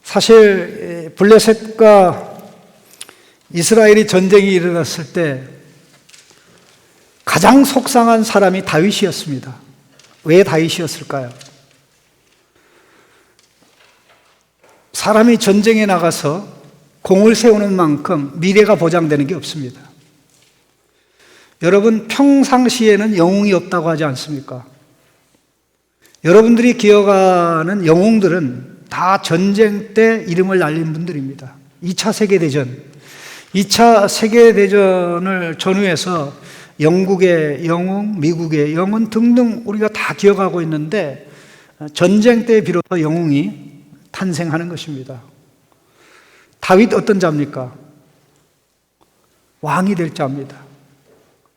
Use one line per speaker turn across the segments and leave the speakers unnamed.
사실 블레셋과 이스라엘이 전쟁이 일어났을 때 가장 속상한 사람이 다윗이었습니다. 왜 다윗이었을까요? 사람이 전쟁에 나가서 공을 세우는 만큼 미래가 보장되는 게 없습니다. 여러분, 평상시에는 영웅이 없다고 하지 않습니까? 여러분들이 기억하는 영웅들은 다 전쟁 때 이름을 날린 분들입니다. 2차 세계대전, 2차 세계대전을 전후해서 영국의 영웅, 미국의 영웅 등등 우리가 다 기억하고 있는데 전쟁 때 비로소 영웅이 탄생하는 것입니다. 다윗 어떤 자입니까? 왕이 될 자입니다.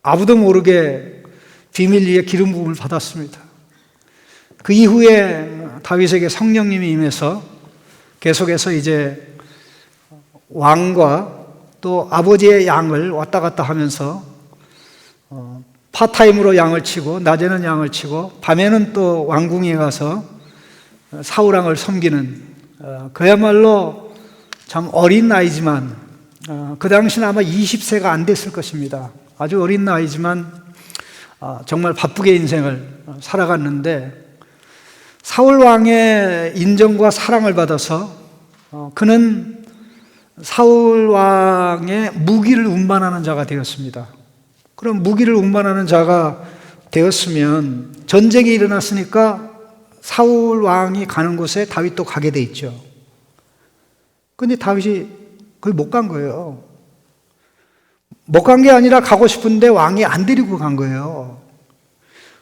아무도 모르게 비밀리에 기름 부음을 받았습니다. 그 이후에 다윗에게 성령님이 임해서 계속해서 이제 왕과 또 아버지의 양을 왔다 갔다 하면서 파타임으로 양을 치고 낮에는 양을 치고 밤에는 또 왕궁에 가서 사울왕을 섬기는 그야말로 참 어린 나이지만 그 당시는 아마 20세가 안 됐을 것입니다. 아주 어린 나이지만 정말 바쁘게 인생을 살아갔는데 사울왕의 인정과 사랑을 받아서 그는 사울왕의 무기를 운반하는 자가 되었습니다. 그럼 무기를 운반하는 자가 되었으면 전쟁이 일어났으니까 사울왕이 가는 곳에 다윗도 가게 돼 있죠. 그런데 다윗이 거기 못 간 거예요. 못 간 게 아니라 가고 싶은데 왕이 안 데리고 간 거예요.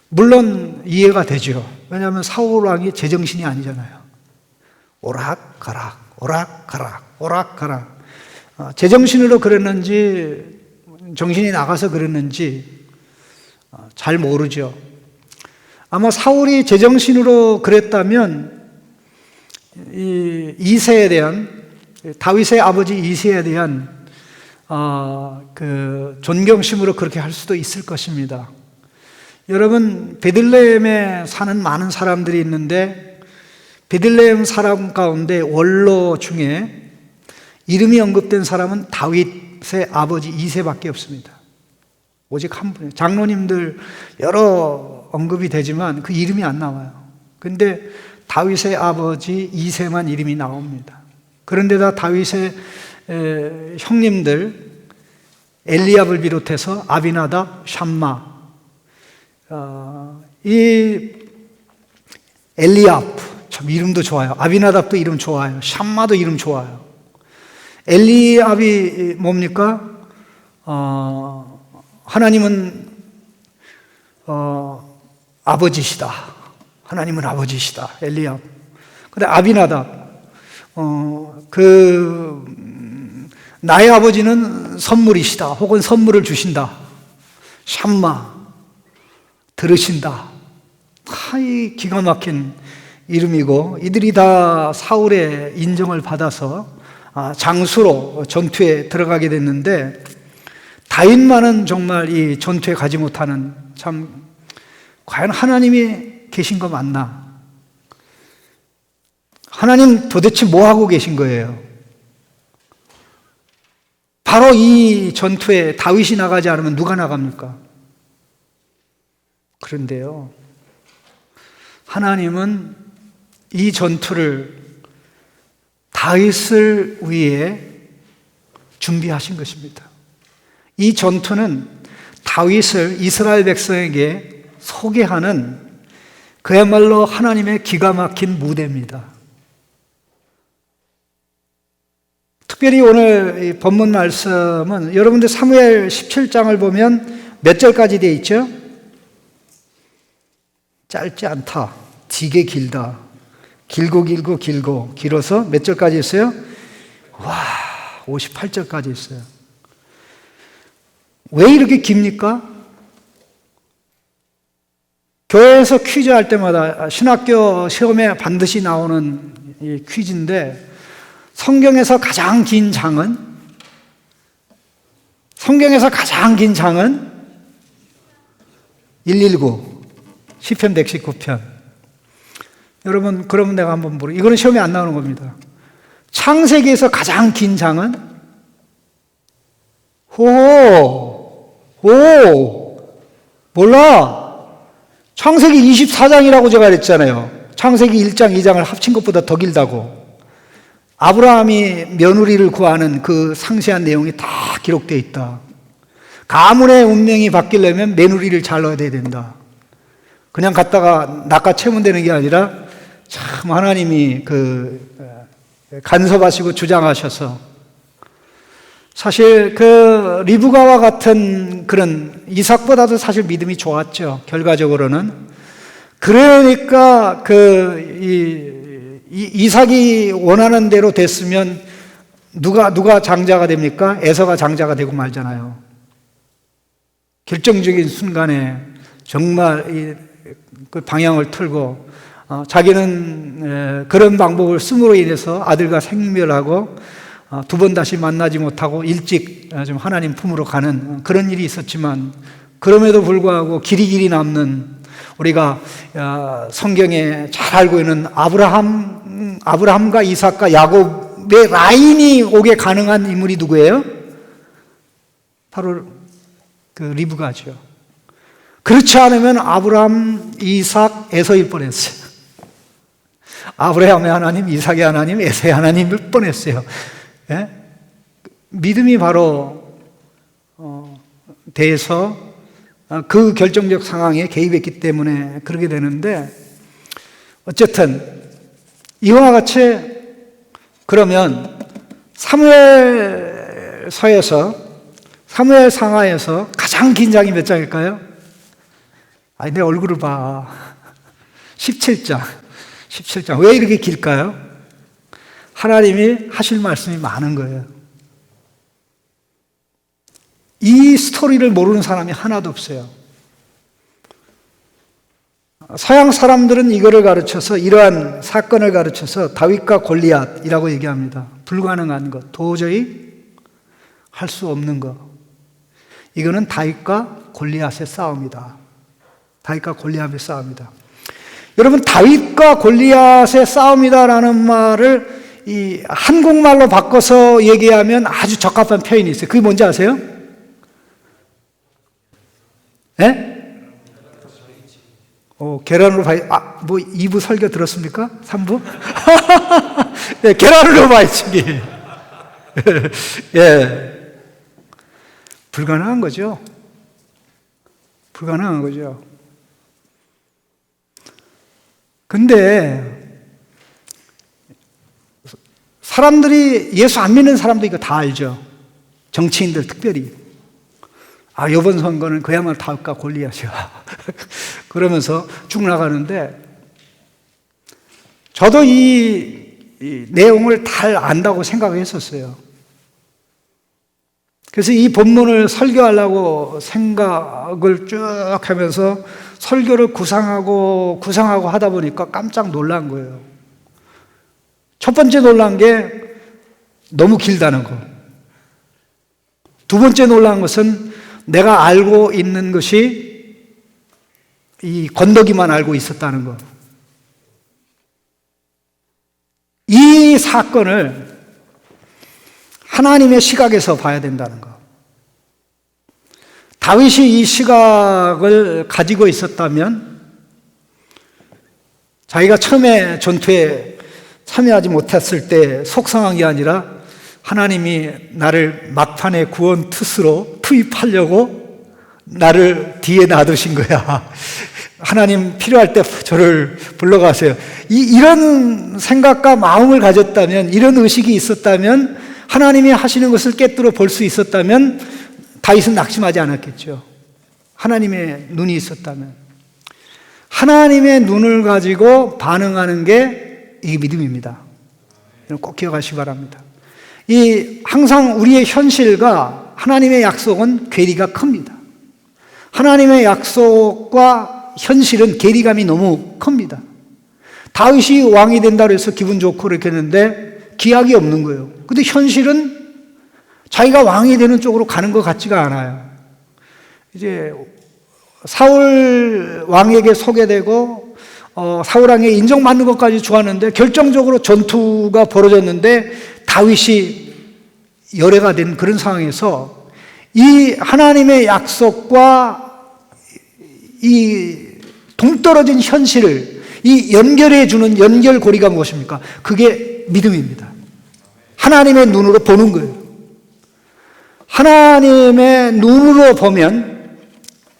물론 이해가 되죠. 왜냐하면 사울왕이 제정신이 아니잖아요. 오락가락 오락가락 오락가락. 제정신으로 그랬는지 정신이 나가서 그랬는지 잘 모르죠. 아마 사울이 제정신으로 그랬다면 이 이새에 대한, 다윗의 아버지 이새에 대한 그 존경심으로 그렇게 할 수도 있을 것입니다. 여러분, 베들레헴에 사는 많은 사람들이 있는데 베들레헴 사람 가운데 원로 중에 이름이 언급된 사람은 다윗의 아버지 이새밖에 없습니다. 오직 한 분이에요. 장로님들 여러 언급이 되지만 그 이름이 안 나와요. 그런데 다윗의 아버지 이새만 이름이 나옵니다. 그런데다 다윗의 형님들 엘리압을 비롯해서 아비나답, 샴마, 이 엘리압 참 이름도 좋아요. 아비나답도 이름 좋아요. 샴마도 이름 좋아요. 엘리압이 뭡니까? 하나님은 아버지시다. 하나님은 아버지시다. 엘리압. 근데 아비나답, 나의 아버지는 선물이시다. 혹은 선물을 주신다. 샴마, 들으신다. 이 기가 막힌 이름이고, 이들이 다 사울의 인정을 받아서 장수로 전투에 들어가게 됐는데, 다윗만은 정말 이 전투에 가지 못하는, 참 과연 하나님이 계신 거 맞나? 하나님 도대체 뭐 하고 계신 거예요? 바로 이 전투에 다윗이 나가지 않으면 누가 나갑니까? 그런데요, 하나님은 이 전투를 다윗을 위해 준비하신 것입니다. 이 전투는 다윗을 이스라엘 백성에게 소개하는 그야말로 하나님의 기가 막힌 무대입니다. 특별히 오늘 이 본문 말씀은 여러분들 사무엘 17장을 보면 몇 절까지 되어 있죠? 짧지 않다, 되게 길다, 길고 길어서 몇 절까지 있어요? 와, 58절까지 있어요. 왜 이렇게 깁니까? 교회에서 퀴즈 할 때마다 신학교 시험에 반드시 나오는 이 퀴즈인데, 성경에서 가장 긴 장은 119, 시편 119편. 여러분, 그러면 내가 한번 이거는 시험에 안 나오는 겁니다. 창세기에서 가장 긴 장은 몰라. 창세기 24장이라고 제가 그랬잖아요. 창세기 1장, 2장을 합친 것보다 더 길다고. 아브라함이 며느리를 구하는 그 상세한 내용이 다 기록되어 있다. 가문의 운명이 바뀌려면 며느리를 잘 얻어야 된다. 그냥 갔다가 낚아채면 되는 게 아니라 참 하나님이 간섭하시고 주장하셔서, 사실 리브가와 같은 그런, 이삭보다도 사실 믿음이 좋았죠, 결과적으로는. 그러니까 이삭이 원하는 대로 됐으면 누가 장자가 됩니까? 에서가 장자가 되고 말잖아요. 결정적인 순간에 정말 그 방향을 틀고, 자기는 그런 방법을 씀으로 인해서 아들과 생멸하고 두 번 다시 만나지 못하고 일찍 좀 하나님 품으로 가는 그런 일이 있었지만, 그럼에도 불구하고 길이 남는, 우리가 성경에 잘 알고 있는 아브라함과 이삭과 야곱의 라인이 오게 가능한 인물이 누구예요? 바로 리브가죠. 그렇지 않으면 아브라함, 이삭, 에서일 뻔했어요. 아브라함의 하나님, 이삭의 하나님, 에서의 하나님일 뻔했어요. 예? 믿음이 바로 대해서 그 결정적 상황에 개입했기 때문에 그렇게 되는데, 어쨌든 이와 같이, 그러면 사무엘 상하에서 가장 긴 장이 몇 장일까요? 아니, 내 얼굴을 봐. 17장. 왜 이렇게 길까요? 하나님이 하실 말씀이 많은 거예요. 이 스토리를 모르는 사람이 하나도 없어요. 서양 사람들은 이거를 가르쳐서, 이러한 사건을 가르쳐서 다윗과 골리앗이라고 얘기합니다. 불가능한 것, 도저히 할 수 없는 것. 이거는 다윗과 골리앗의 싸움이다. 다윗과 골리앗의 싸움이다. 여러분, 다윗과 골리앗의 싸움이다라는 말을 이 한국말로 바꿔서 얘기하면 아주 적합한 표현이 있어요. 그게 뭔지 아세요? 네? 계란으로 바위, 2부 설교 들었습니까? 3부? 네, 계란으로 바위치기. 예. 불가능한 거죠. 불가능한 거죠. 근데 사람들이, 예수 안 믿는 사람도 이거 다 알죠. 정치인들 특별히. 이번 선거는 그야말로 다윗과 골리앗이야. 그러면서 쭉 나가는데, 저도 이 내용을 잘 안다고 생각했었어요. 그래서 이 본문을 설교하려고 생각을 쭉 하면서 설교를 구상하고 하다 보니까 깜짝 놀란 거예요. 첫 번째 놀란 게 너무 길다는 거. 두 번째 놀란 것은 내가 알고 있는 것이 이 건더기만 알고 있었다는 거. 이 사건을 하나님의 시각에서 봐야 된다는 거. 다윗이 이 시각을 가지고 있었다면, 자기가 처음에 전투에 참여하지 못했을 때 속상한 게 아니라, 하나님이 나를 막판에 구원 투수로 투입하려고 나를 뒤에 놔두신 거야. 하나님 필요할 때 저를 불러가세요. 이런 생각과 마음을 가졌다면, 이런 의식이 있었다면, 하나님이 하시는 것을 꿰뚫어 볼 수 있었다면 다윗은 낙심하지 않았겠죠. 하나님의 눈이 있었다면. 하나님의 눈을 가지고 반응하는 게 이 믿음입니다. 꼭 기억하시기 바랍니다. 항상 우리의 현실과 하나님의 약속은 괴리가 큽니다. 하나님의 약속과 현실은 괴리감이 너무 큽니다. 다윗이 왕이 된다고 해서 기분 좋고 그렇게 했는데 기약이 없는 거예요. 근데 현실은 자기가 왕이 되는 쪽으로 가는 것 같지가 않아요. 이제 사울 왕에게 소개되고 사울왕의 인정받는 것까지 좋았는데 결정적으로 전투가 벌어졌는데 다윗이 열애가 된 그런 상황에서 이 하나님의 약속과 이 동떨어진 현실을 이 연결해 주는 연결고리가 무엇입니까? 그게 믿음입니다. 하나님의 눈으로 보는 거예요. 하나님의 눈으로 보면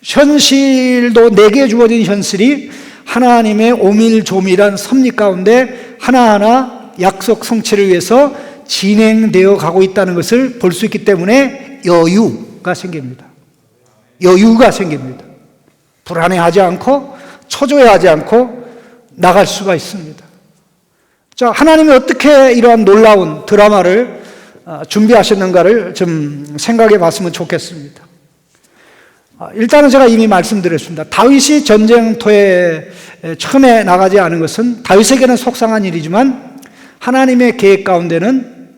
현실도 내게 주어진 현실이 하나님의 오밀조밀한 섭리 가운데 하나하나 약속 성취를 위해서 진행되어 가고 있다는 것을 볼 수 있기 때문에 여유가 생깁니다. 여유가 생깁니다. 불안해하지 않고 초조해하지 않고 나갈 수가 있습니다. 자, 하나님이 어떻게 이러한 놀라운 드라마를 준비하셨는가를 좀 생각해 봤으면 좋겠습니다. 일단은 제가 이미 말씀드렸습니다. 다윗이 전쟁터에 처음에 나가지 않은 것은 다윗에게는 속상한 일이지만 하나님의 계획 가운데는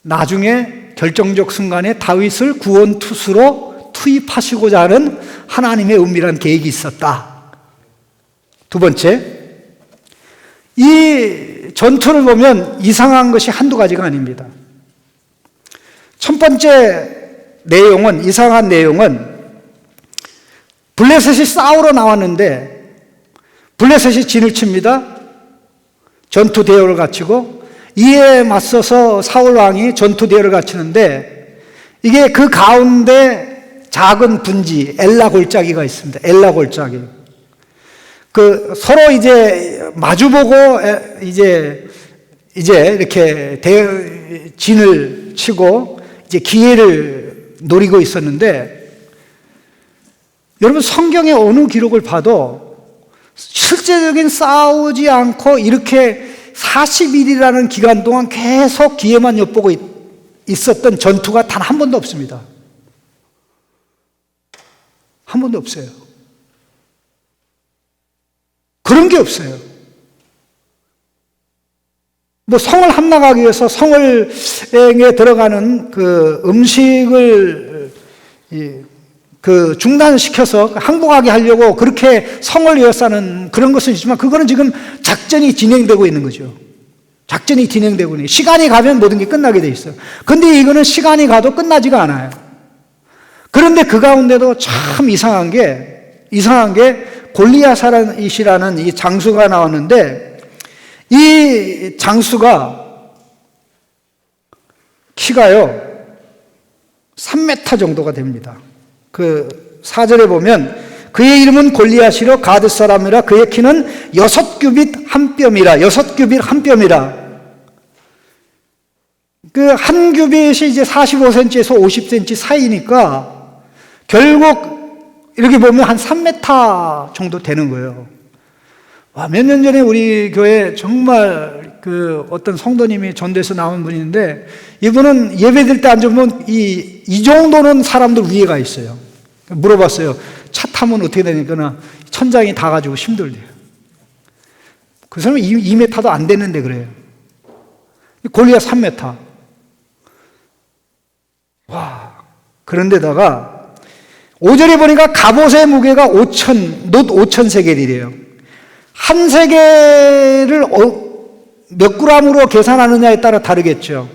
나중에 결정적 순간에 다윗을 구원투수로 투입하시고자 하는 하나님의 은밀한 계획이 있었다. 두 번째, 이 전투를 보면 이상한 것이 한두 가지가 아닙니다. 첫 번째 내용은, 이상한 내용은 블레셋이 싸우러 나왔는데 블레셋이 진을 칩니다. 전투 대열을 갖추고 이에 맞서서 사울 왕이 전투 대열을 갖추는데 이게 그 가운데 작은 분지 엘라 골짜기가 있습니다. 엘라 골짜기. 그 서로 이제 마주보고 이제 이렇게 진을 치고 이제 기회를 노리고 있었는데 여러분 성경의 어느 기록을 봐도 실제적인 싸우지 않고 이렇게 40일이라는 기간 동안 계속 기회만 엿보고 있었던 전투가 단 한 번도 없습니다. 한 번도 없어요. 그런 게 없어요. 뭐 성을 함락하기 위해서 성을에 들어가는 그 음식을 중단시켜서 항복하게 하려고 그렇게 성을 에워싸는 그런 것은 있지만 그거는 지금 작전이 진행되고 있는 거죠. 작전이 진행되고 있는 거예요. 시간이 가면 모든 게 끝나게 돼 있어요. 근데 이거는 시간이 가도 끝나지가 않아요. 그런데 그 가운데도 참 이상한 게 골리앗이라는 이 장수가 나왔는데 이 장수가 키가요 3m 정도가 됩니다. 그 4절에 보면 그의 이름은 골리앗이로 가드 사람이라 그의 키는 6규빗 한 뼘이라. 6규빗 한 뼘이라. 그 한 규빗이 이제 45cm에서 50cm 사이니까 결국 이렇게 보면 한 3m 정도 되는 거예요. 와, 몇 년 전에 우리 교회 정말 그 어떤 성도님이 전도해서 나온 분인데 이분은 예배드릴 때 앉으면 이 정도는 사람들 위에가 있어요. 물어봤어요. 차 타면 어떻게 되니까 천장이 닿아가지고 힘들대요. 그 사람은 2m도 안 됐는데 그래요. 골리앗 3m. 와, 그런데다가 5절에 보니까 갑옷의 무게가 5천 세겔이래요. 한 세겔을 몇 그램으로 계산하느냐에 따라 다르겠죠.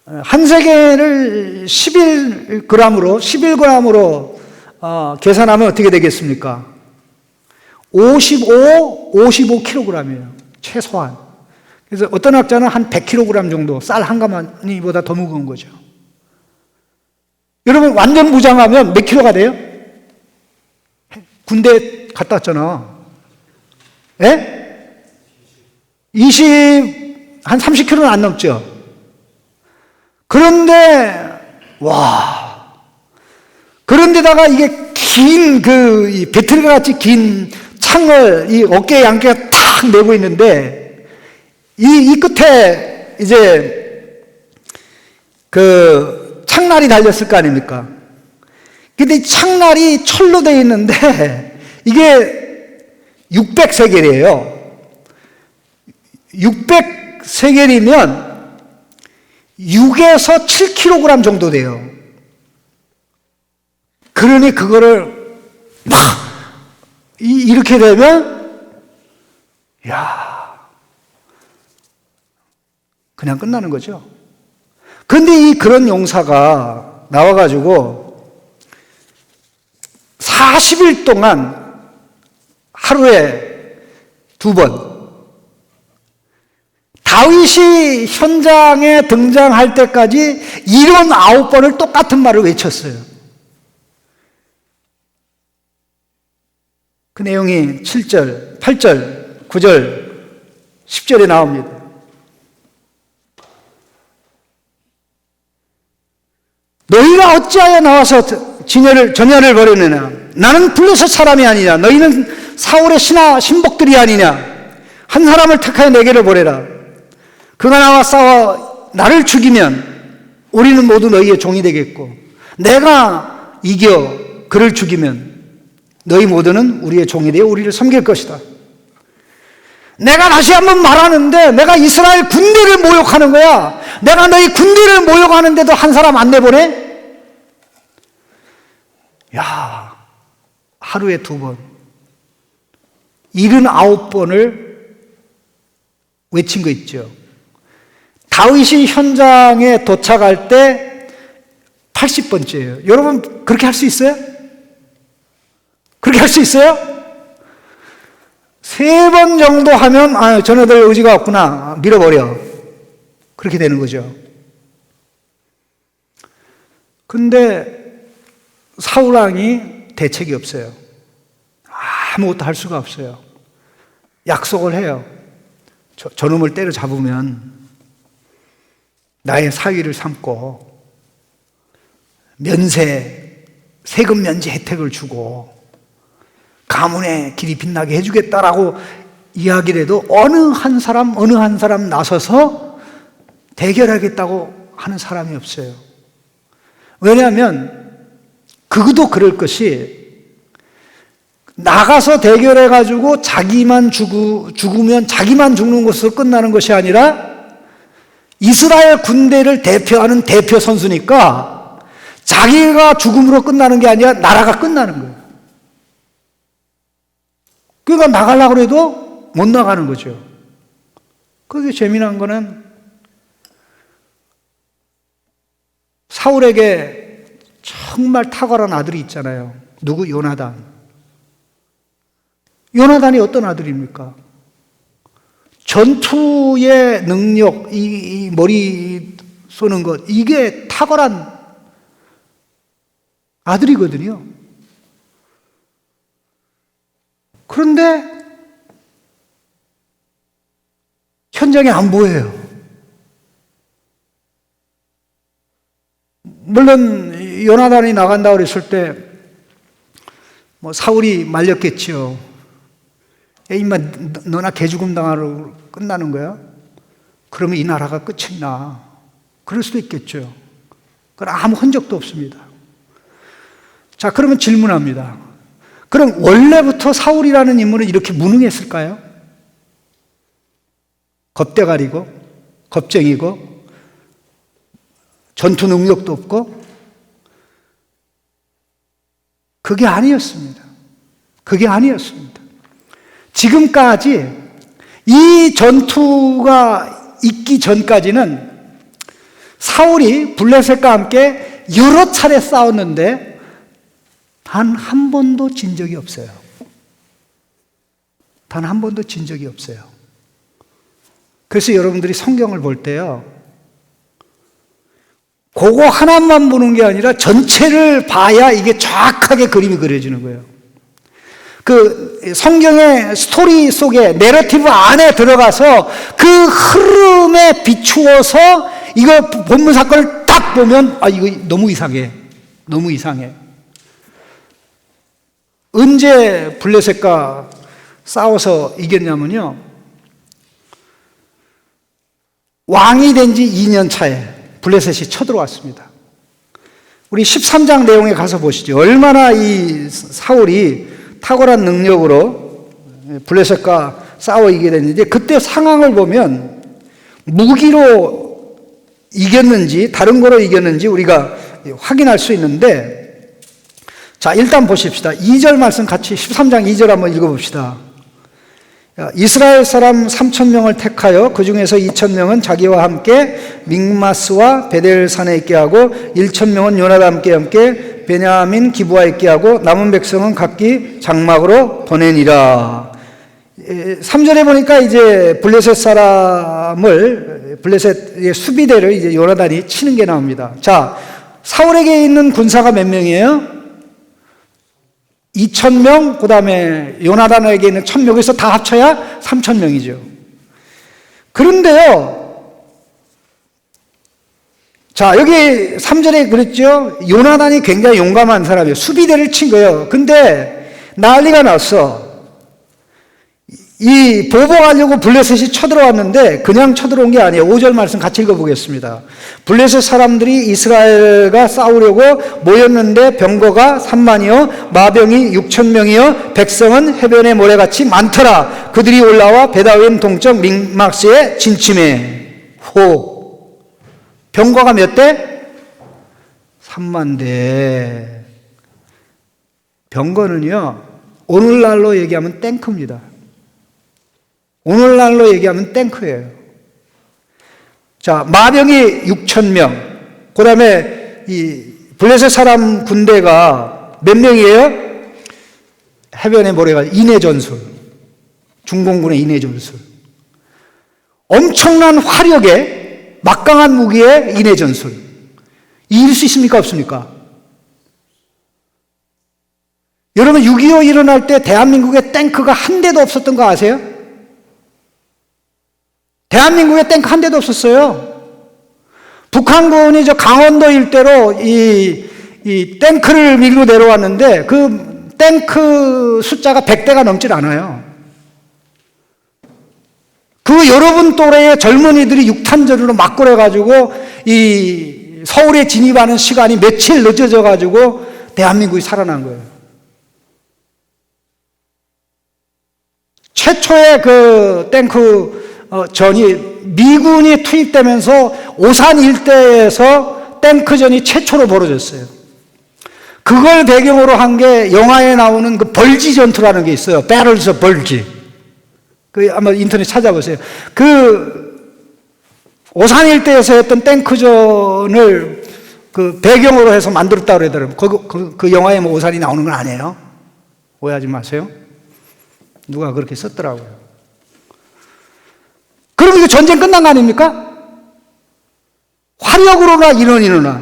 한 세겔을 11g으로 계산하면 어떻게 되겠습니까? 55kg이에요. 최소한. 그래서 어떤 학자는 한 100kg 정도, 쌀 한 가마니보다 더 무거운 거죠. 여러분, 완전 무장하면 몇 킬로가 돼요? 군대 갔다 왔잖아. 예? 한 30kg는 안 넘죠? 그런데, 그런데다가 이게 긴 배틀과 같이 긴 창을 이 어깨에 양귀가 탁 내고 있는데, 이 끝에 이제 창날이 달렸을 거 아닙니까? 근데 이 창날이 철로 되어 있는데, 이게 600세겔이에요. 600세겔이면 6에서 7kg 정도 돼요. 그러니 그거를 막 이렇게 되면 야, 그냥 끝나는 거죠. 그런데 그런 용사가 나와가지고 40일 동안 하루에 2번 다윗이 현장에 등장할 때까지 79번을 똑같은 말을 외쳤어요. 그 내용이 7절, 8절, 9절, 10절에 나옵니다. 너희가 어찌하여 나와서 전야를 벌였느냐? 나는 블레셋 사람이 아니냐? 너희는 사울의 신복들이 아니냐? 한 사람을 택하여 내게로 보내라. 그가 나와 싸워 나를 죽이면 우리는 모두 너희의 종이 되겠고, 내가 이겨 그를 죽이면 너희 모두는 우리의 종이 되어 우리를 섬길 것이다. 내가 다시 한번 말하는데, 내가 이스라엘 군대를 모욕하는 거야. 내가 너희 군대를 모욕하는데도 한 사람 안 내보내? 야, 하루에 2번 79번을 외친 거 있죠. 다윗이 현장에 도착할 때 80번째예요. 여러분 그렇게 할 수 있어요? 그렇게 할 수 있어요? 3번 정도 하면 저네들 의지가 없구나, 밀어버려. 그렇게 되는 거죠. 근데 사울왕이 대책이 없어요. 아무것도 할 수가 없어요. 약속을 해요. 저놈을 때려잡으면 나의 사위를 삼고 세금 면제 혜택을 주고 가문의 길이 빛나게 해주겠다라고 이야기를 해도 어느 한 사람 나서서 대결하겠다고 하는 사람이 없어요. 왜냐하면 그도 그럴 것이, 나가서 대결해가지고 자기만 죽으면 자기만 죽는 것으로 끝나는 것이 아니라 이스라엘 군대를 대표하는 대표 선수니까 자기가 죽음으로 끝나는 게 아니라 나라가 끝나는 거예요. 그러니까 나가려고 해도 못 나가는 거죠. 그게 재미난 거는 사울에게 정말 탁월한 아들이 있잖아요. 누구? 요나단. 요나단이 어떤 아들입니까? 전투의 능력, 이 머리 쏘는 것, 이게 탁월한 아들이거든요. 그런데 현장에 안 보여요. 물론 요나단이 나간다고 그랬을 때 사울이 말렸겠죠. 임마 너나 개죽음 당하러 끝나는 거야? 그러면 이 나라가 끝이 나. 그럴 수도 있겠죠. 그건 아무 흔적도 없습니다. 자, 그러면 질문합니다. 그럼 원래부터 사울이라는 인물은 이렇게 무능했을까요? 겁대가리고 겁쟁이고 전투 능력도 없고? 그게 아니었습니다. 그게 아니었습니다. 지금까지 이 전투가 있기 전까지는 사울이 블레셋과 함께 여러 차례 싸웠는데 단 한 번도 진 적이 없어요. 단 한 번도 진 적이 없어요. 그래서 여러분들이 성경을 볼 때요, 그거 하나만 보는 게 아니라 전체를 봐야 이게 정확하게 그림이 그려지는 거예요. 그 성경의 스토리 속에, 내러티브 안에 들어가서 그 흐름에 비추어서 이거 본문 사건을 딱 보면 이거 너무 이상해. 너무 이상해. 언제 블레셋과 싸워서 이겼냐면요, 왕이 된 지 2년 차에 블레셋이 쳐들어왔습니다. 우리 13장 내용에 가서 보시죠. 얼마나 이 사울이 탁월한 능력으로 블레셋과 싸워 이기게 됐는지, 그때 상황을 보면 무기로 이겼는지 다른 거로 이겼는지 우리가 확인할 수 있는데, 자, 일단 보십시다. 2절 말씀 같이 13장 2절 한번 읽어봅시다. 이스라엘 사람 3,000명을 택하여 그 중에서 2,000명은 자기와 함께 믹마스와 베델산에 있게 하고 1,000명은 요나단과 함께 베냐민 기브아에 있게 하고 남은 백성은 각기 장막으로 보내니라. 3절에 보니까 이제 블레셋의 수비대를 이제 요나단이 치는 게 나옵니다. 자, 사울에게 있는 군사가 몇 명이에요? 2,000명, 그 다음에 요나단에게 있는 1,000명, 여기서 다 합쳐야 3,000명이죠. 그런데요, 자, 여기 3절에 그랬죠? 요나단이 굉장히 용감한 사람이에요. 수비대를 친 거예요. 근데 난리가 났어. 이 보복하려고 블레셋이 쳐들어왔는데 그냥 쳐들어온 게 아니에요. 5절 말씀 같이 읽어보겠습니다. 블레셋 사람들이 이스라엘과 싸우려고 모였는데 병거가 3만이요 마병이 6,000명이요 백성은 해변의 모래같이 많더라. 그들이 올라와 베다웬 동쪽 믹마스에 진침해. 호. 병거가 몇 대? 3만 대. 병거는요 오늘날로 얘기하면 탱크입니다. 오늘날로 얘기하면 탱크예요. 자, 마병이 6,000명. 그 다음에 이 블레셋 사람 군대가 몇 명이에요? 해변의 모래가 인해전술. 중공군의 인해전술. 엄청난 화력에 막강한 무기의 인해전술. 이길 수 있습니까? 없습니까? 여러분 6.25 일어날 때 대한민국에 탱크가 한 대도 없었던 거 아세요? 대한민국에 탱크 한 대도 없었어요. 북한군이 저 강원도 일대로 이 탱크를 밀고 내려왔는데 그 탱크 숫자가 100대가 넘질 않아요. 그 여러분 또래의 젊은이들이 육탄전으로 막 그래가지고 이 서울에 진입하는 시간이 며칠 늦어져가지고 대한민국이 살아난 거예요. 최초의 그 탱크 전이 미군이 투입되면서 오산 일대에서 탱크전이 최초로 벌어졌어요. 그걸 배경으로 한 게 영화에 나오는 그 벌지 전투라는 게 있어요. Battles of 벌지. 그 한번 인터넷 찾아보세요. 그 오산 일대에서 했던 탱크전을 그 배경으로 해서 만들었다고 그러더라고요. 그 영화에 뭐 오산이 나오는 건 아니에요. 오해하지 마세요. 누가 그렇게 썼더라고요. 그럼 이거 전쟁 끝난 거 아닙니까? 화력으로나 인원이나.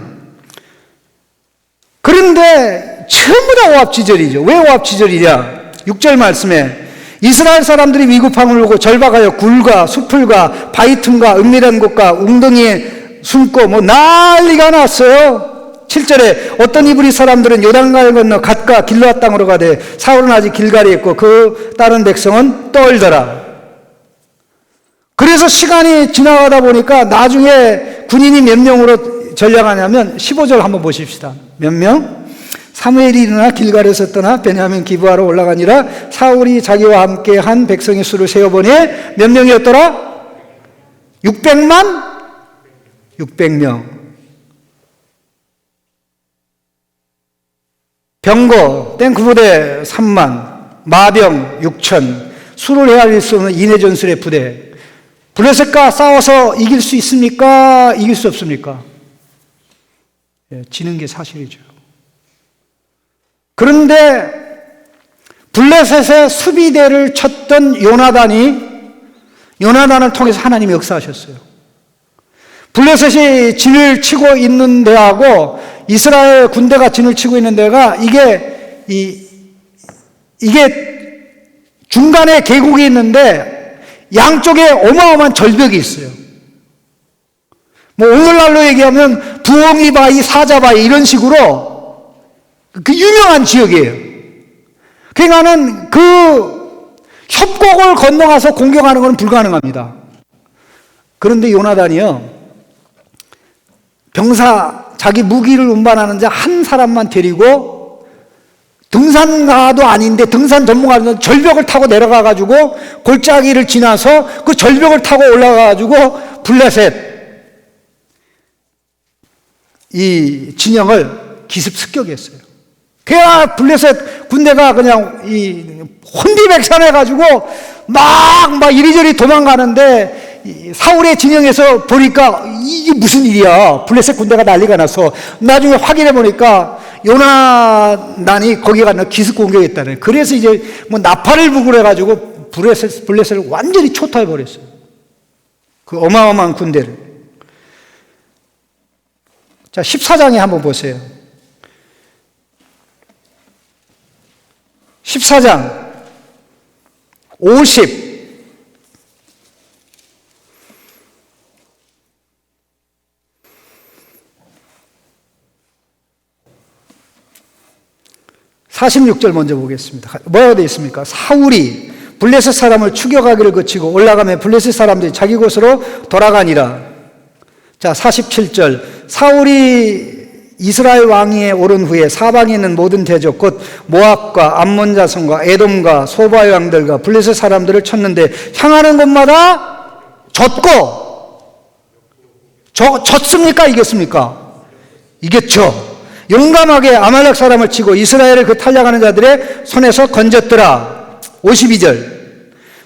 그런데 전부 다 오합지졸이죠. 왜 오합지졸이냐? 6절 말씀에 이스라엘 사람들이 위급함을 보고 절박하여 굴과 수풀과 바위 틈과 은밀한 곳과 웅덩이에 숨고 뭐 난리가 났어요. 7절에 어떤 이브리 사람들은 요단강을 건너 갓과 길르앗 땅으로 가되 사울은 아직 길갈이에 있고 그 다른 백성은 떨더라. 그래서 시간이 지나가다 보니까 나중에 군인이 몇 명으로 전략하냐면 15절 한번 보십시다. 몇 명? 사무엘이 일어나 길갈에서 떠나 베냐민 기브아로 올라가니라. 사울이 자기와 함께 한 백성의 수를 세어보니 몇 명이었더라? 600만? 600명. 병거, 탱크부대 3만, 마병 6천, 수를 헤아릴 수 없는 인해전술의 부대. 블레셋과 싸워서 이길 수 있습니까? 이길 수 없습니까? 예, 지는 게 사실이죠. 그런데 블레셋의 수비대를 쳤던 요나단을 통해서 하나님이 역사하셨어요. 블레셋이 진을 치고 있는 데하고 이스라엘 군대가 진을 치고 있는 데가 이게 중간에 계곡이 있는데 양쪽에 어마어마한 절벽이 있어요. 뭐 오늘날로 얘기하면 부엉이 바위, 사자 바위 이런 식으로 그 유명한 지역이에요. 그러니까는 그 협곡을 건너가서 공격하는 건 불가능합니다. 그런데 요나단이요, 병사 자기 무기를 운반하는 자 한 사람만 데리고 등산가도 아닌데 등산 전문가는 절벽을 타고 내려가가지고 골짜기를 지나서 그 절벽을 타고 올라가가지고 블레셋 이 진영을 기습 습격했어요. 그래야 블레셋 군대가 그냥 이 혼비백산해가지고 막 이리저리 도망가는데 사울의 진영에서 보니까 이게 무슨 일이야. 블레셋 군대가 난리가 나서 나중에 확인해 보니까 요나단이 거기 가서 기습 공격했다네. 그래서 이제 뭐 나팔을 부고 그래가지고 블레셋을 완전히 초토해 버렸어요. 그 어마어마한 군대를. 자, 14장에 한번 보세요. 14장 50 46절 먼저 보겠습니다. 뭐라고 되어 있습니까? 사울이 블레셋 사람을 추격하기를 그치고 올라가며 블레셋 사람들이 자기 곳으로 돌아가니라. 자, 47절 사울이 이스라엘 왕위에 오른 후에 사방에 있는 모든 대적 곧 모압과 암몬 자손과 에돔과 소바의 왕들과 블레셋 사람들을 쳤는데 향하는 곳마다 졌습니까? 이겼습니까? 이겼죠. 용감하게 아말렉 사람을 치고 이스라엘을 그 탈락하는 자들의 손에서 건졌더라. 52절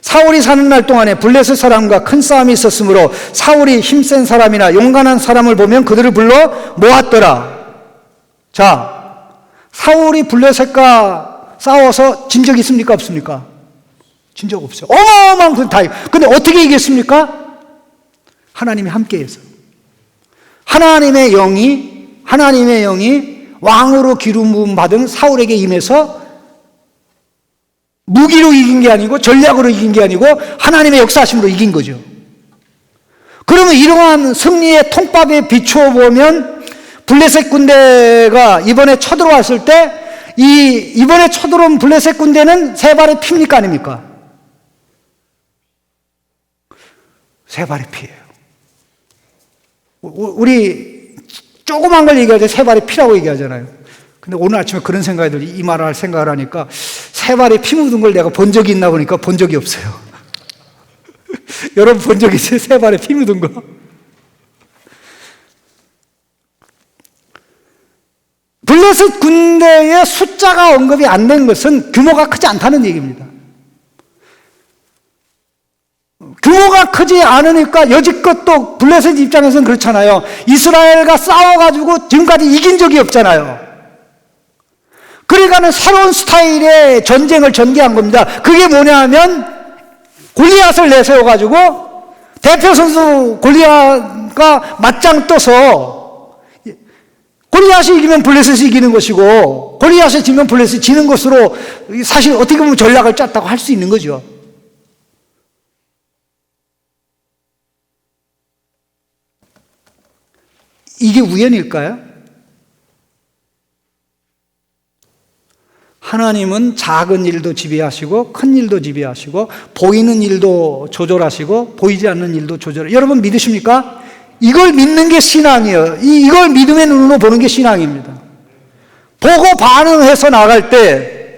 사울이 사는 날 동안에 블레셋 사람과 큰 싸움이 있었으므로 사울이 힘센 사람이나 용감한 사람을 보면 그들을 불러 모았더라. 자, 사울이 블레셋과 싸워서 진 적 있습니까? 없습니까? 진 적 없어요. 어마어마한 그 타입. 근데 어떻게 이겼습니까? 하나님이 함께해서. 하나님의 영이 왕으로 기름 부음 받은 사울에게 임해서 무기로 이긴 게 아니고 전략으로 이긴 게 아니고 하나님의 역사하심으로 이긴 거죠. 그러면 이러한 승리의 통밥에 비추어 보면 블레셋 군대가 이번에 쳐들어왔을 때 이번에 쳐들어온 블레셋 군대는 세 발의 피입니까? 아닙니까? 세 발의 피예요. 우리 조그만 걸 얘기할 때 세 발의 피라고 얘기하잖아요. 근데 오늘 아침에 그런 생각이 들이 이 말을 할 생각을 하니까 세 발에 피 묻은 걸 내가 본 적이 있나 보니까 본 적이 없어요. 여러분 본 적 있어요? 세 발에 피 묻은 거? 블레셋 군대의 숫자가 언급이 안 된 것은 규모가 크지 않다는 얘기입니다. 규모가 크지 않으니까 여지껏 또 블레셋 입장에서는 그렇잖아요. 이스라엘과 싸워가지고 지금까지 이긴 적이 없잖아요. 그러니까는 새로운 스타일의 전쟁을 전개한 겁니다. 그게 뭐냐 하면 골리앗을 내세워가지고 대표 선수 골리앗과 맞짱 떠서 골리앗이 이기면 블레셋이 이기는 것이고 골리앗이 지면 블레셋이 지는 것으로 사실 어떻게 보면 전략을 짰다고 할 수 있는 거죠. 이게 우연일까요? 하나님은 작은 일도 지배하시고 큰 일도 지배하시고 보이는 일도 조절하시고 보이지 않는 일도 조절하시고 여러분 믿으십니까? 이걸 믿는 게 신앙이에요. 이걸 믿음의 눈으로 보는 게 신앙입니다. 보고 반응해서 나갈 때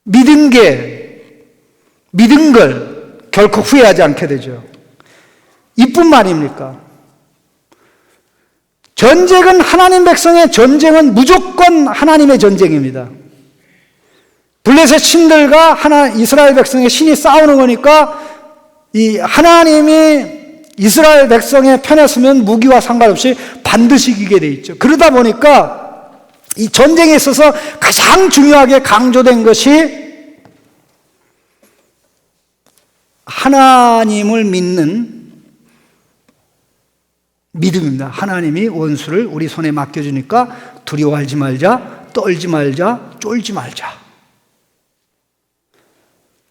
믿은 걸 결코 후회하지 않게 되죠. 이뿐 말입니까? 전쟁은 하나님 백성의 전쟁은 무조건 하나님의 전쟁입니다. 블레셋 신들과 이스라엘 백성의 신이 싸우는 거니까 이 하나님이 이스라엘 백성의 편에 서면 무기와 상관없이 반드시 이기게 돼 있죠. 그러다 보니까 이 전쟁에 있어서 가장 중요하게 강조된 것이 하나님을 믿는 믿음입니다. 하나님이 원수를 우리 손에 맡겨주니까 두려워하지 말자, 떨지 말자, 쫄지 말자.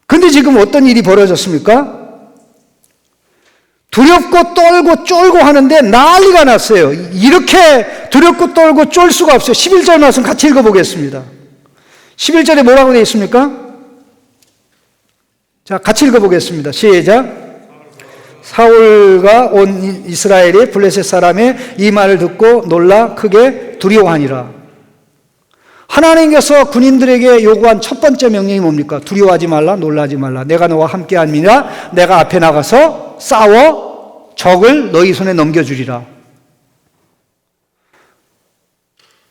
근데 지금 어떤 일이 벌어졌습니까? 두렵고 떨고 쫄고 하는데 난리가 났어요. 이렇게 두렵고 떨고 쫄 수가 없어요. 11절 말씀 같이 읽어보겠습니다. 11절에 뭐라고 되어 있습니까? 자, 같이 읽어보겠습니다. 시작. 사울과 온 이스라엘이 블레셋 사람의 이 말을 듣고 놀라 크게 두려워하니라. 하나님께서 군인들에게 요구한 첫 번째 명령이 뭡니까? 두려워하지 말라, 놀라지 말라. 내가 너와 함께함이라. 내가 앞에 나가서 싸워 적을 너희 손에 넘겨주리라.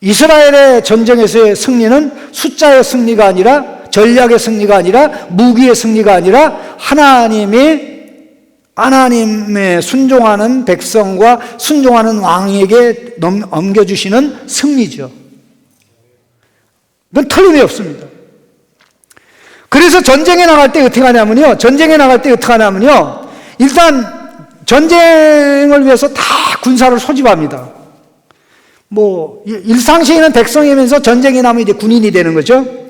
이스라엘의 전쟁에서의 승리는 숫자의 승리가 아니라 전략의 승리가 아니라 무기의 승리가 아니라 하나님의 순종하는 백성과 순종하는 왕에게 넘겨주시는 승리죠. 그건 틀림이 없습니다. 그래서 전쟁에 나갈 때 어떻게 하냐면요. 일단 전쟁을 위해서 다 군사를 소집합니다. 일상시에는 백성이면서 전쟁이 나면 이제 군인이 되는 거죠.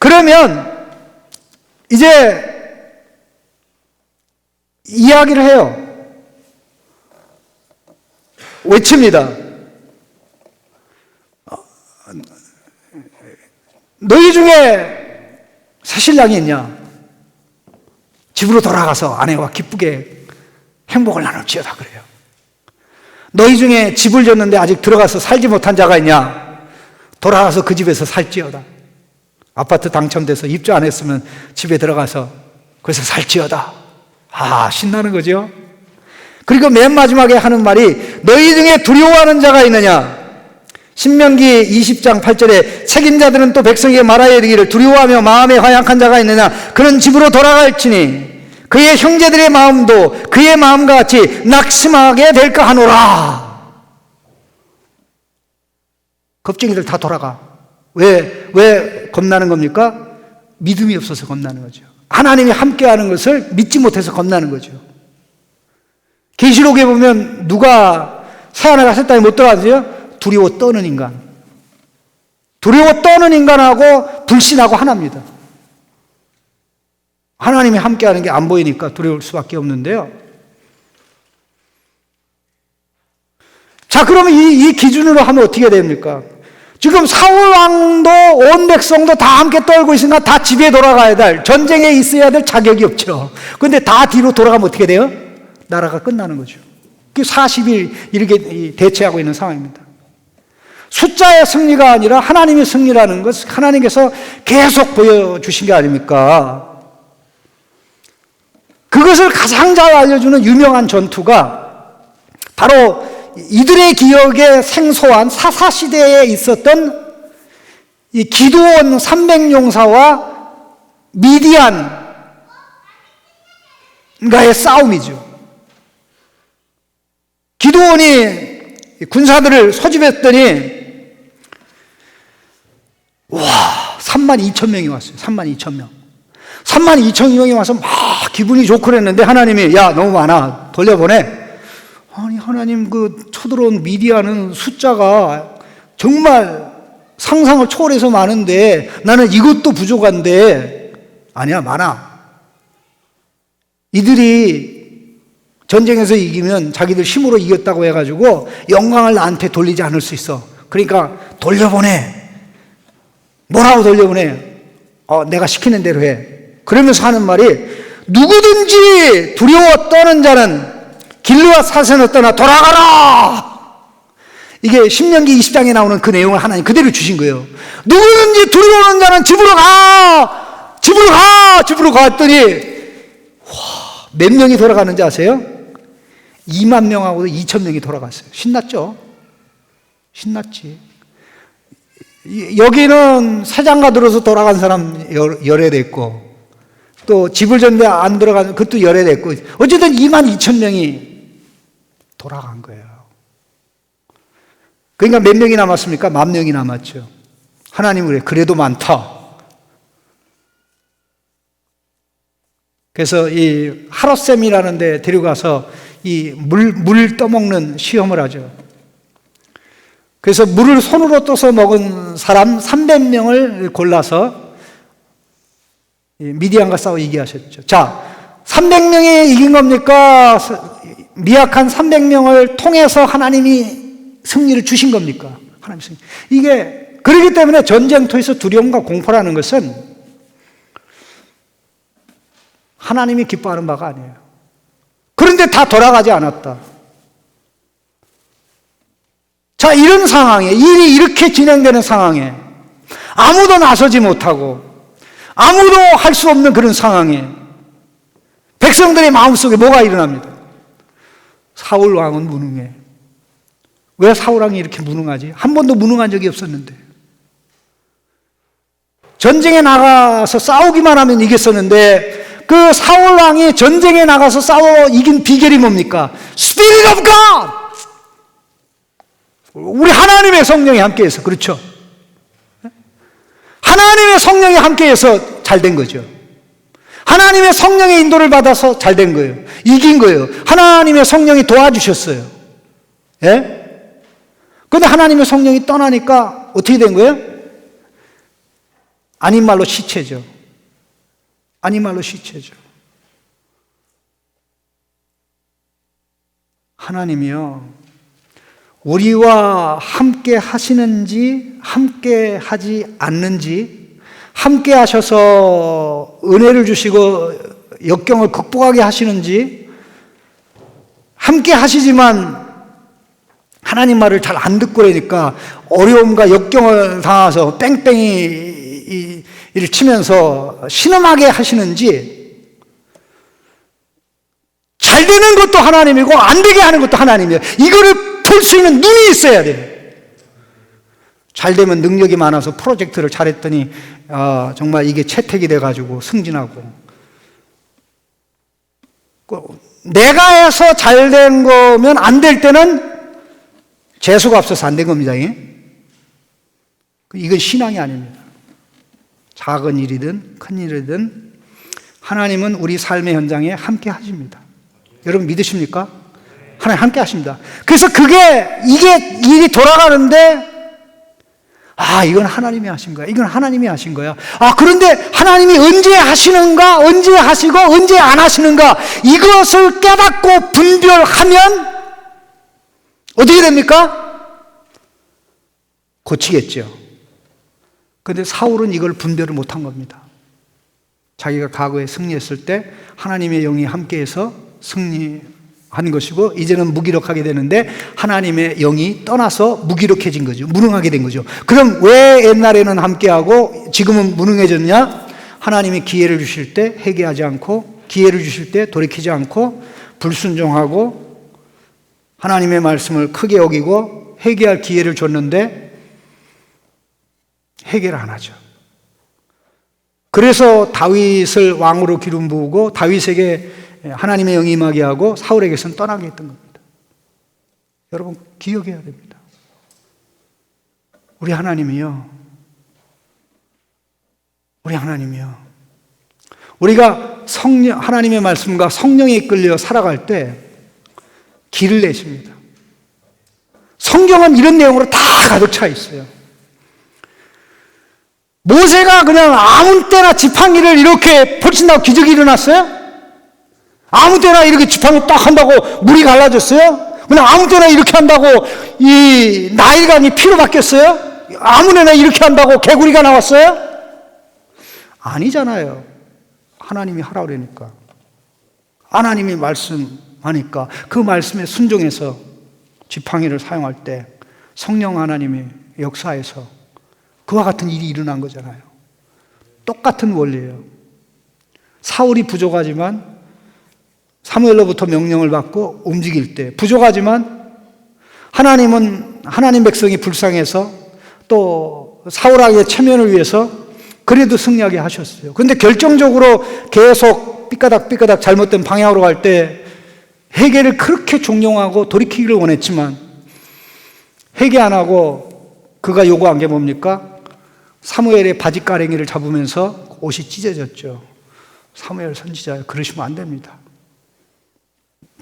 그러면 이제 이야기를 해요. 외칩니다. 너희 중에 새신랑이 있냐? 집으로 돌아가서 아내와 기쁘게 행복을 나눌지어다 그래요. 너희 중에 집을 졌는데 아직 들어가서 살지 못한 자가 있냐? 돌아가서 그 집에서 살지어다. 아파트 당첨돼서 입주 안 했으면 집에 들어가서 거기서 살지어다. 신나는 거죠. 그리고 맨 마지막에 하는 말이 너희 중에 두려워하는 자가 있느냐? 신명기 20장 8절에 책임자들은 또 백성에게 말하여 이르기를 두려워하며 마음에 허약한 자가 있느냐? 그는 집으로 돌아갈지니 그의 형제들의 마음도 그의 마음과 같이 낙심하게 될까 하노라. 겁쟁이들 다 돌아가. 왜 겁나는 겁니까? 믿음이 없어서 겁나는 거죠. 하나님이 함께하는 것을 믿지 못해서 겁나는 거죠. 계시록에 보면 누가 새하늘과 새 땅에 못 들어가세요? 두려워 떠는 인간. 두려워 떠는 인간하고 불신하고 하나입니다. 하나님이 함께하는 게 안 보이니까 두려울 수밖에 없는데요. 자, 그러면 이 기준으로 하면 어떻게 됩니까? 지금 사울 왕도 온 백성도 다 함께 떨고 있으니까 다 집에 돌아가야 될, 전쟁에 있어야 될 자격이 없죠. 그런데 다 뒤로 돌아가면 어떻게 돼요? 나라가 끝나는 거죠. 40일 이렇게 대체하고 있는 상황입니다. 숫자의 승리가 아니라 하나님의 승리라는 것, 하나님께서 계속 보여주신 게 아닙니까? 그것을 가장 잘 알려주는 유명한 전투가 바로 이들의 기억에 생소한 사사시대에 있었던 이 기드온 300용사와 미디안과의 싸움이죠. 기드온이 군사들을 소집했더니 32,000명이 왔어요. 32,000명. 32,000명이 와서 막 기분이 좋고 그랬는데 하나님이 야 너무 많아 돌려보내. 아니 하나님 그 쳐들어온 미디안은 숫자가 정말 상상을 초월해서 많은데 나는 이것도 부족한데 아니야 많아. 이들이 전쟁에서 이기면 자기들 힘으로 이겼다고 해가지고 영광을 나한테 돌리지 않을 수 있어. 그러니까 돌려보내. 뭐라고 돌려보내? 내가 시키는 대로 해. 그러면서 하는 말이 누구든지 두려워 떠는 자는 길르앗 사선을 떠나 돌아가라. 이게 신명기 20장에 나오는 그 내용을 하나님 그대로 주신 거예요. 누구든지 두려워하는 자는 집으로 가. 집으로 갔더니 몇 명이 돌아가는지 아세요? 2만 명하고 2천 명이 돌아갔어요. 신났죠? 신났지. 여기는 새장가 들어서 돌아간 사람 열애됐고 또 집을 졌는데 안 들어가는 그것도 열애됐고 어쨌든 2만 2천 명이 돌아간 거예요. 그러니까 몇 명이 남았습니까? 10,000명이 남았죠. 하나님은 그래 그래도 많다. 그래서 이 하롯셈이라는 데 데려가서 이 물 떠먹는 시험을 하죠. 그래서 물을 손으로 떠서 먹은 사람 300명을 골라서 미디안과 싸워 이기게 하셨죠. 자, 300명이 이긴 겁니까? 미약한 300명을 통해서 하나님이 승리를 주신 겁니까? 하나님 승리. 이게 그렇기 때문에 전쟁터에서 두려움과 공포라는 것은 하나님이 기뻐하는 바가 아니에요. 그런데 다 돌아가지 않았다. 자, 이런 상황에, 일이 이렇게 진행되는 상황에, 아무도 나서지 못하고, 아무도 할 수 없는 그런 상황에, 백성들의 마음속에 뭐가 일어납니다? 사울 왕은 무능해. 왜 사울 왕이 이렇게 무능하지? 한 번도 무능한 적이 없었는데. 전쟁에 나가서 싸우기만 하면 이겼었는데 그 사울 왕이 전쟁에 나가서 싸워 이긴 비결이 뭡니까? Spirit of God! 우리 하나님의 성령이 함께해서, 그렇죠? 하나님의 성령이 함께해서 잘 된 거죠. 하나님의 성령의 인도를 받아서 잘 된 거예요. 이긴 거예요. 하나님의 성령이 도와주셨어요. 예? 근데 하나님의 성령이 떠나니까 어떻게 된 거예요? 아닌 말로 시체죠. 아닌 말로 시체죠. 하나님이요, 우리와 함께 하시는지 함께 하지 않는지, 함께 하셔서 은혜를 주시고 역경을 극복하게 하시는지, 함께 하시지만 하나님 말을 잘 안 듣고 그러니까 어려움과 역경을 당해서 뺑뺑이를 치면서 신음하게 하시는지, 잘 되는 것도 하나님이고 안 되게 하는 것도 하나님이에요. 이거를 볼 수 있는 눈이 있어야 돼요. 잘 되면 능력이 많아서 프로젝트를 잘했더니 정말 이게 채택이 돼가지고 승진하고, 내가 해서 잘 된 거면 안 될 때는 재수가 없어서 안 된 겁니다. 이건 신앙이 아닙니다. 작은 일이든 큰 일이든 하나님은 우리 삶의 현장에 함께 하십니다. 여러분 믿으십니까? 하나님 함께 하십니다. 그래서 이게 일이 돌아가는데, 이건 하나님이 하신 거야. 이건 하나님이 하신 거야. 그런데 하나님이 언제 하시는가, 언제 하시고 언제 안 하시는가, 이것을 깨닫고 분별하면 어떻게 됩니까? 고치겠죠. 그런데 사울은 이걸 분별을 못한 겁니다. 자기가 과거에 승리했을 때 하나님의 영이 함께해서 승리한 것이고, 이제는 무기력하게 되는데 하나님의 영이 떠나서 무기력해진 거죠. 무능하게 된 거죠. 그럼 왜 옛날에는 함께하고 지금은 무능해졌냐? 하나님이 기회를 주실 때 회개하지 않고, 기회를 주실 때 돌이키지 않고, 불순종하고 하나님의 말씀을 크게 여기고 회개할 기회를 줬는데 회개를 안 하죠. 그래서 다윗을 왕으로 기름 부으고 다윗에게 하나님의 영이 임하게 하고 사울에게서는 떠나게 했던 겁니다. 여러분 기억해야 됩니다. 우리 하나님이요, 우리가 하나님의 말씀과 성령에 이끌려 살아갈 때 길을 내십니다. 성경은 이런 내용으로 다 가득 차 있어요. 모세가 그냥 아무 때나 지팡이를 이렇게 펼친다고 기적이 일어났어요? 아무 때나 이렇게 지팡이 딱 한다고 물이 갈라졌어요? 그냥 아무 때나 이렇게 한다고 이 나일강이 피로 바뀌었어요? 아무 데나 이렇게 한다고 개구리가 나왔어요? 아니잖아요. 하나님이 하라 그러니까, 하나님이 말씀하니까 그 말씀에 순종해서 지팡이를 사용할 때 성령 하나님이 역사해서 그와 같은 일이 일어난 거잖아요. 똑같은 원리예요. 사울이 부족하지만 사무엘로부터 명령을 받고 움직일 때 부족하지만 하나님은 하나님 백성이 불쌍해서 또 사울왕의 체면을 위해서 그래도 승리하게 하셨어요. 그런데 결정적으로 계속 삐까닥 잘못된 방향으로 갈 때 회개를 그렇게 종용하고 돌이키기를 원했지만 회개 안 하고 그가 요구한 게 뭡니까? 사무엘의 바지가랭이를 잡으면서 옷이 찢어졌죠. 사무엘 선지자요, 그러시면 안 됩니다.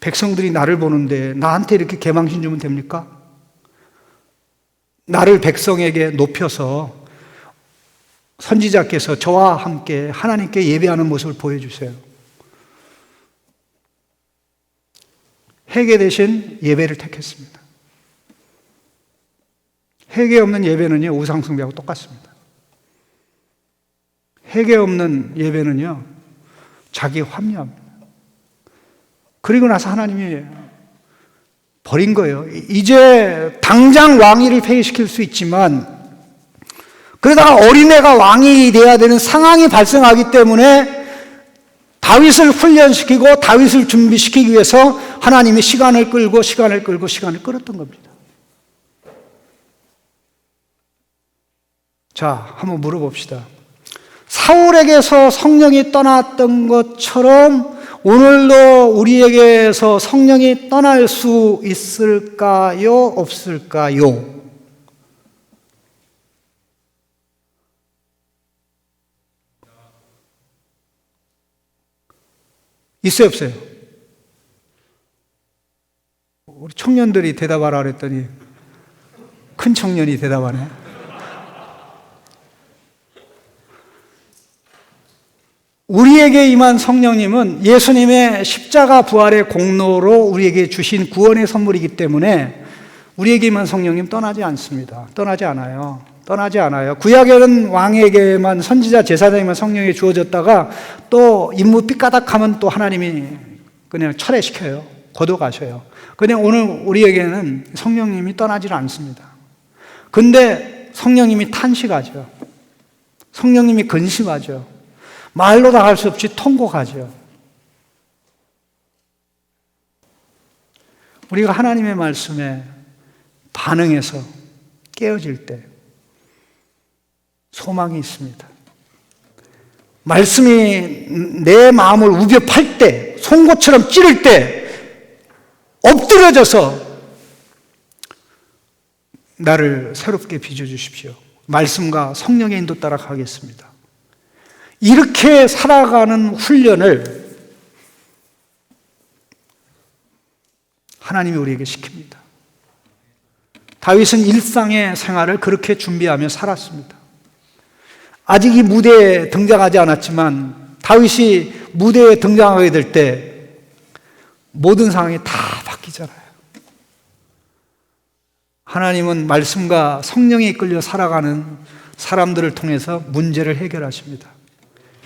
백성들이 나를 보는데 나한테 이렇게 개망신 주면 됩니까? 나를 백성에게 높여서 선지자께서 저와 함께 하나님께 예배하는 모습을 보여주세요. 회개 대신 예배를 택했습니다. 회개 없는 예배는요, 우상숭배하고 똑같습니다. 회개 없는 예배는요, 자기 합리화입니다. 그리고 나서 하나님이 버린 거예요. 이제 당장 왕위를 폐위시킬 수 있지만 그러다가 어린애가 왕이 돼야 되는 상황이 발생하기 때문에 다윗을 훈련시키고 다윗을 준비시키기 위해서 하나님이 시간을 끌었던 겁니다. 자, 한번 물어봅시다. 사울에게서 성령이 떠났던 것처럼 오늘도 우리에게서 성령이 떠날 수 있을까요? 없을까요? 있어요, 없어요? 우리 청년들이 대답하라 그랬더니 큰 청년이 대답하네. 우리에게 임한 성령님은 예수님의 십자가 부활의 공로로 우리에게 주신 구원의 선물이기 때문에 우리에게 임한 성령님 떠나지 않습니다. 떠나지 않아요. 떠나지 않아요. 구약에는 왕에게만, 선지자 제사장에만 성령이 주어졌다가 또 임무 삐까닥하면 또 하나님이 그냥 철회시켜요. 거둬가셔요. 그냥 오늘 우리에게는 성령님이 떠나질 않습니다. 근데 성령님이 탄식하죠. 성령님이 근심하죠. 말로 다 할 수 없이 통곡하죠. 우리가 하나님의 말씀에 반응해서 깨어질 때 소망이 있습니다. 말씀이 내 마음을 우벼 팔 때, 송곳처럼 찌를 때 엎드려져서 나를 새롭게 빚어주십시오. 말씀과 성령의 인도 따라 가겠습니다. 이렇게 살아가는 훈련을 하나님이 우리에게 시킵니다. 다윗은 일상의 생활을 그렇게 준비하며 살았습니다. 아직 이 무대에 등장하지 않았지만 다윗이 무대에 등장하게 될 때 모든 상황이 다 바뀌잖아요. 하나님은 말씀과 성령에 이끌려 살아가는 사람들을 통해서 문제를 해결하십니다.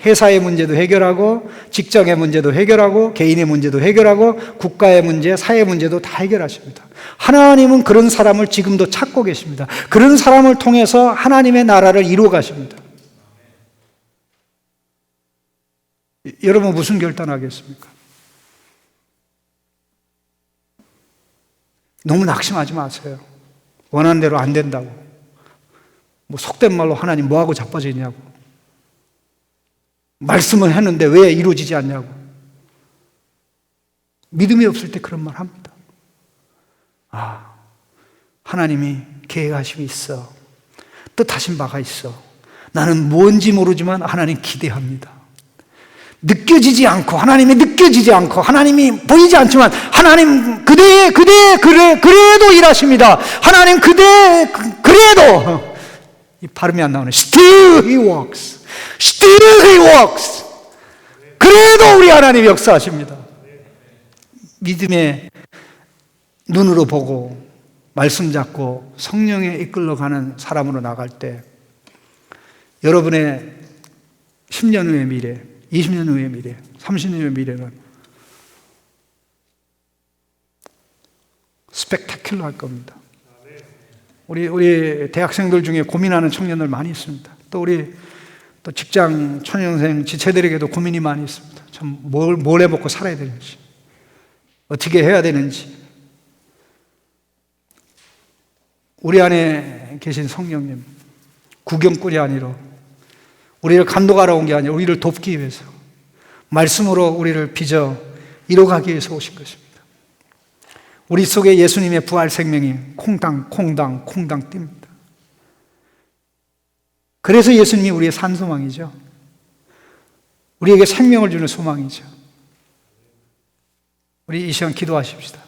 회사의 문제도 해결하고, 직장의 문제도 해결하고, 개인의 문제도 해결하고, 국가의 문제, 사회 문제도 다 해결하십니다. 하나님은 그런 사람을 지금도 찾고 계십니다. 그런 사람을 통해서 하나님의 나라를 이루어 가십니다. 여러분 무슨 결단하겠습니까? 너무 낙심하지 마세요. 원하는 대로 안 된다고. 뭐 속된 말로 하나님 뭐하고 자빠져 있냐고. 말씀을 했는데 왜 이루어지지 않냐고. 믿음이 없을 때 그런 말 합니다. 아, 하나님이 계획하심이 있어. 뜻하신 바가 있어. 나는 뭔지 모르지만 하나님 기대합니다. 느껴지지 않고, 하나님이 느껴지지 않고, 하나님이 보이지 않지만 하나님 그래도 일하십니다. 하나님 그래도 이 발음이 안 나오네. Still He works. Still He works. 그래도 우리 하나님 역사하십니다. 믿음의 눈으로 보고 말씀 잡고 성령에 이끌러가는 사람으로 나갈 때 여러분의 10년 후의 미래, 20년 후의 미래, 30년 후의 미래는 스펙타큘러할 겁니다. 우리 대학생들 중에 고민하는 청년들 많이 있습니다. 또 우리 또 직장 초년생 지체들에게도 고민이 많이 있습니다. 참 뭘 해먹고 살아야 되는지, 어떻게 해야 되는지. 우리 안에 계신 성령님, 구경꾼이 아니라 우리를 감독하러 온 게 아니라 우리를 돕기 위해서 말씀으로 우리를 빚어 이뤄가기 위해서 오신 것입니다. 우리 속에 예수님의 부활 생명이 콩당 뜁니다. 그래서 예수님이 우리의 산소망이죠. 우리에게 생명을 주는 소망이죠. 우리 이 시간 기도하십시다.